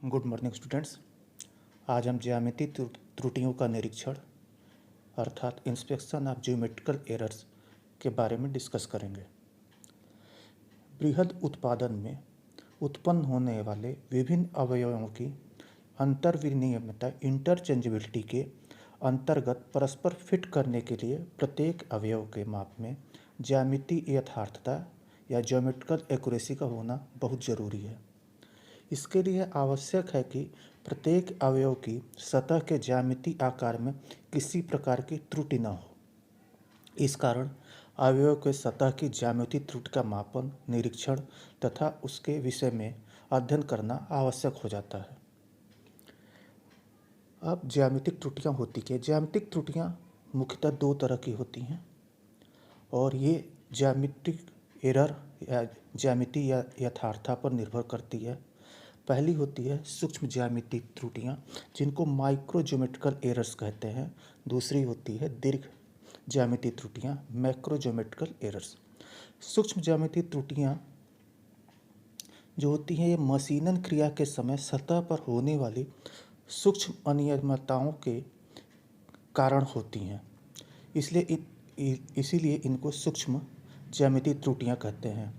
Good morning students. आज हम ज्यामिति त्रुटियों का निरीक्षण अर्थात इंस्पेक्शन ऑफ ज्योमेट्रिकल एरर्स के बारे में डिस्कस करेंगे। बृहद उत्पादन में उत्पन्न होने वाले विभिन्न अवयवों की अंतर्विनिमयता इंटरचेंजेबिलिटी के अंतर्गत परस्पर फिट करने के लिए प्रत्येक अवयव के माप में ज्यामितीय यथार्थता या ज्योमेट्रिकल एक्यूरेसी का होना बहुत ज़रूरी है। इसके लिए आवश्यक है कि प्रत्येक अवयव की सतह के ज्यामितीय आकार में किसी प्रकार की त्रुटि न हो। इस कारण अवयव के सतह की ज्यामितीय त्रुटि का मापन, निरीक्षण तथा उसके विषय में अध्ययन करना आवश्यक हो जाता है। अब ज्यामितिक त्रुटियां होती क्या? ज्यामितिक त्रुटियां मुख्यतः दो तरह की होती हैं और ये ज्यामितिक एरर या ज्यामिति या यथार्थता पर निर्भर करती है। पहली होती है सूक्ष्म ज्यामितिक त्रुटियां, जिनको माइक्रो ज्योमेट्रिकल एरर्स कहते हैं। दूसरी होती है दीर्घ ज्यामितीय त्रुटियां, मैक्रो ज्योमेट्रिकल एरर्स। सूक्ष्म ज्यामितीय त्रुटियां जो होती हैं ये मशीनन क्रिया के समय सतह पर होने वाली सूक्ष्म अनियमितताओं के कारण होती हैं, इसीलिए इनको सूक्ष्म ज्यामितीय त्रुटियां कहते हैं।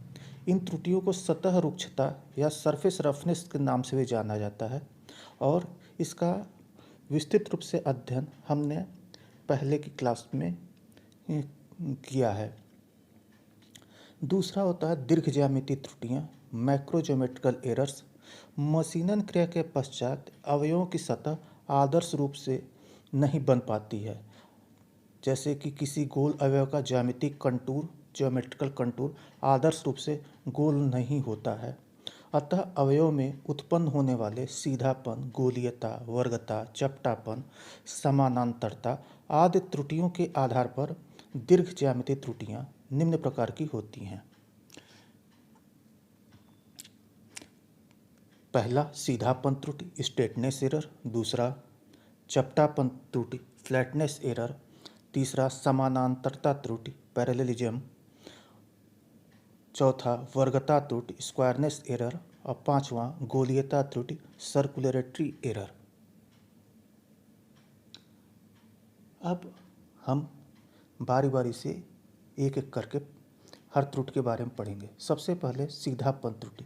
इन त्रुटियों को सतह रुक्षता या सरफेस रफनेस के नाम से भी जाना जाता है और इसका विस्तृत रूप से अध्ययन हमने पहले की क्लास में किया है। दूसरा होता है दीर्घ ज्यामितीय त्रुटियां, मैक्रो ज्योमेट्रिकल एरर्स। मशीनन क्रिया के पश्चात अवयवों की सतह आदर्श रूप से नहीं बन पाती है, जैसे कि किसी गोल अवयव का ज्यामितिक कंटूर, ज्योमेट्रिकल कंटूर आदर्श रूप से गोल नहीं होता है। अतः अवयव में उत्पन्न होने वाले सीधापन, गोलीयता, वर्गता, चपटापन, समानांतरता आदि त्रुटियों के आधार पर दीर्घ ज्यामितीय त्रुटियां निम्न प्रकार की होती हैं। पहला सीधापन त्रुटि, स्ट्रेटनेस एरर। दूसरा चपटापन त्रुटि, फ्लैटनेस एरर। तीसरा समानांतरता त्रुटि, पैरेललिज्म। चौथा वर्गता त्रुटि, स्क्वायरनेस एरर। और पांचवा गोलीयता त्रुटि, सर्कुलरिटी एरर। अब हम बारी बारी से एक एक करके हर त्रुटि के बारे में पढ़ेंगे। सबसे पहले सीधापन त्रुटि।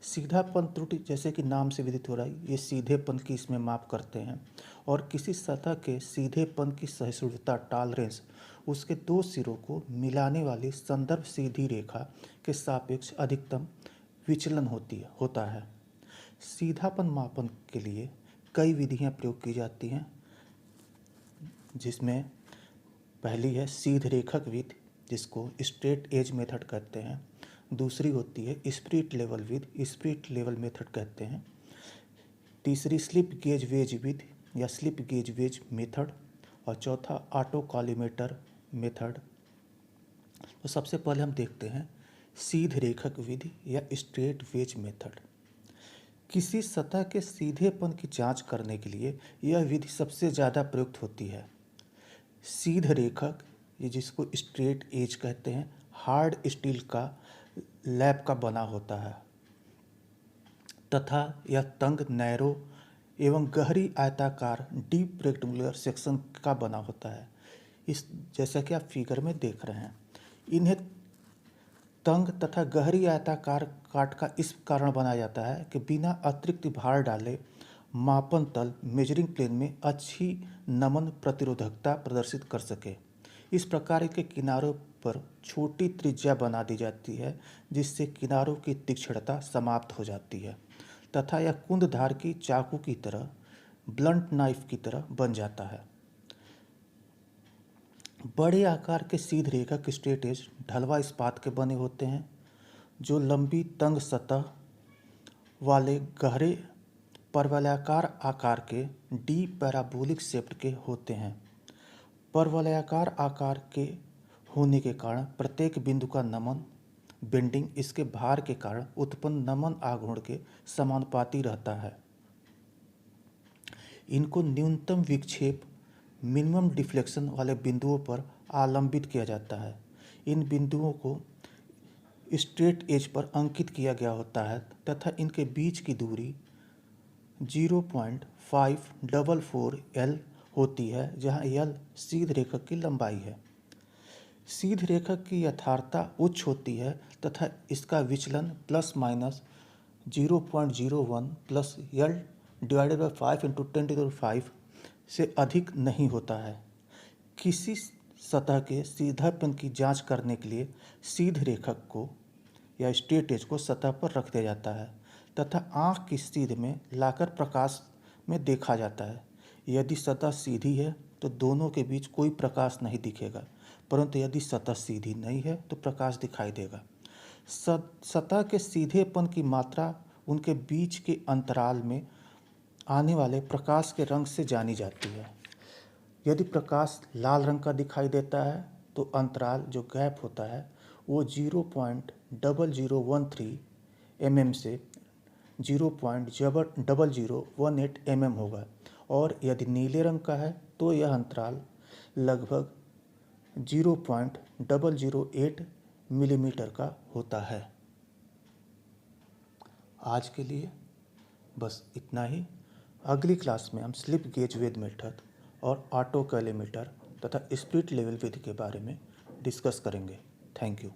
सीधापन त्रुटि जैसे कि नाम से विदित हो रहा है, ये सीधेपन की इसमें माप करते हैं और किसी सतह के सीधेपन की सहिष्णुता टॉलरेंस उसके दो सिरों को मिलाने वाली संदर्भ सीधी रेखा के सापेक्ष अधिकतम विचलन होता है। सीधापन मापन के लिए कई विधियां प्रयोग की जाती हैं, जिसमें पहली है सीध रेखक विधि, जिसको स्ट्रेट एज मेथड कहते हैं। दूसरी होती है स्पिरिट लेवल विधि, स्पिरिट लेवल मेथड कहते हैं। तीसरी स्लिप गेज वेज विधि या स्लिप गेज वेज मेथड। और चौथा ऑटो कॉलिमेटर मेथड। तो सबसे पहले हम देखते हैं सीध रेखक विधि या स्ट्रेट वेज मेथड। किसी सतह के सीधेपन की जांच करने के लिए यह विधि सबसे ज़्यादा प्रयुक्त होती है। सीध रेखक, ये जिसको स्ट्रेट एज कहते हैं, हार्ड स्टील का लैब का बना होता है तथा यह तंग, नैरो एवं गहरी आयताकार डीप रेक्टेंगुलर सेक्शन का बना होता है। इस जैसा कि आप फिगर में देख रहे हैं, इन्हें तंग तथा गहरी आयताकार काट का इस कारण बनाया जाता है कि बिना अतिरिक्त भार डाले मापन तल मेजरिंग प्लेन में अच्छी नमन प्रतिरोधकता प्रदर्शित कर सके। इस प्रकार के किनारों पर छोटी त्रिज्या बना दी जाती है, जिससे किनारों की तीक्ष्णता समाप्त हो जाती है तथा यह कुंदधार की चाकू की तरह, ब्लंट नाइफ की तरह बन जाता है। बड़े आकार के सीध रेखक स्ट्रेट एज ढलवा इस्पात के बने होते हैं, जो लंबी तंग सतह वाले गहरे परवलयाकार आकार के डी पैराबोलिक शेप्ड के होते हैं। परवलयाकार आकार के होने के कारण प्रत्येक बिंदु का नमन बेंडिंग इसके भार के कारण उत्पन्न नमन आघूर्ण के समानुपाती रहता है। इनको न्यूनतम विक्षेप मिनिमम डिफ्लेक्शन वाले बिंदुओं पर आलंबित किया जाता है। इन बिंदुओं को स्ट्रेट एज पर अंकित किया गया होता है तथा इनके बीच की दूरी 0.544 L होती है, जहाँ L सीध रेखक की लंबाई है। सीध रेखक की यथार्थता उच्च होती है तथा इसका विचलन plus minus 0.01 plus L divided by 5 into 10⁵ से अधिक नहीं होता है। किसी सतह के सीधापन की जांच करने के लिए सीध रेखक को या स्ट्रेट एज को सतह पर रख दिया जाता है तथा आँख की सीध में लाकर प्रकाश में देखा जाता है। यदि सतह सीधी है तो दोनों के बीच कोई प्रकाश नहीं दिखेगा, परंतु यदि सतह सीधी नहीं है तो प्रकाश दिखाई देगा। सतह के सीधेपन की मात्रा उनके बीच के अंतराल में आने वाले प्रकाश के रंग से जानी जाती है। यदि प्रकाश लाल रंग का दिखाई देता है तो अंतराल जो गैप होता है वो 0.0013 mm से 0.0018 mm होगा, और यदि नीले रंग का है तो यह अंतराल लगभग 0.008 मिलीमीटर का होता है। आज के लिए बस इतना ही। अगली क्लास में हम स्लिप गेज वेव मेथड और ऑटो कैलोमीटर तथा स्पिरिट लेवल विधि के बारे में डिस्कस करेंगे। Thank you.